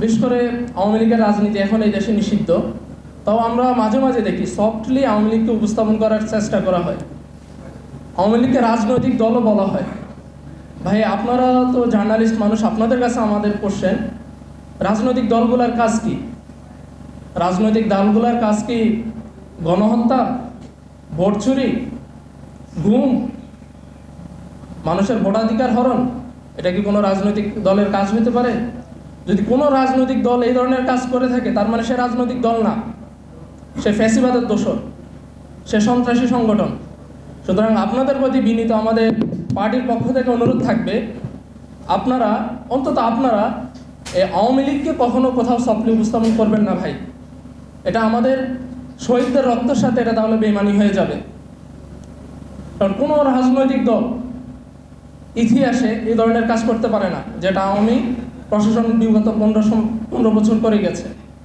বিশেষ করে আওয়ামী লীগের রাজনীতি এখন এই দেশে নিষিদ্ধ, তাও আমরা মাঝে মাঝে দেখি সফটলি আওয়ামী লীগকে উপস্থাপন করার চেষ্টা করা হয়, আওয়ামী লীগকে রাজনৈতিক দলও বলা হয়। ভাই আপনারা তো জার্নালিস্ট মানুষ, আপনাদের কাছে আমাদের কোশ্চেন, রাজনৈতিক দলগুলোর কাজ কি? রাজনৈতিক দলগুলোর কাজ কি গণহত্যা, ভোট চুরি, গুম, মানুষের ভোটাধিকার হরণ? এটা কি কোনো রাজনৈতিক দলের কাজ হতে পারে? যদি কোনো রাজনৈতিক দল এই ধরনের কাজ করে থাকে তার মানে সে রাজনৈতিক দল না, সে ফ্যাসিবাদের দোসর, সে সন্ত্রাসী সংগঠন। সুতরাং আপনাদের প্রতি বিনীত আমাদের পার্টির পক্ষ থেকে অনুরোধ থাকবে, আপনারা অন্তত আপনারা এই আওয়ামী লীগকে কখনো কোথাও সফটলি উপস্থাপন করবেন না ভাই। এটা আমাদের শহীদদের রক্তের সাথে এটা তাহলে বেইমানি হয়ে যাবে। কারণ কোনো রাজনৈতিক দল ইতিহাসে এই ধরনের কাজ করতে পারে না, যেটা আওয়ামী প্রশাসন বিগত 15 বছর করে গেছে।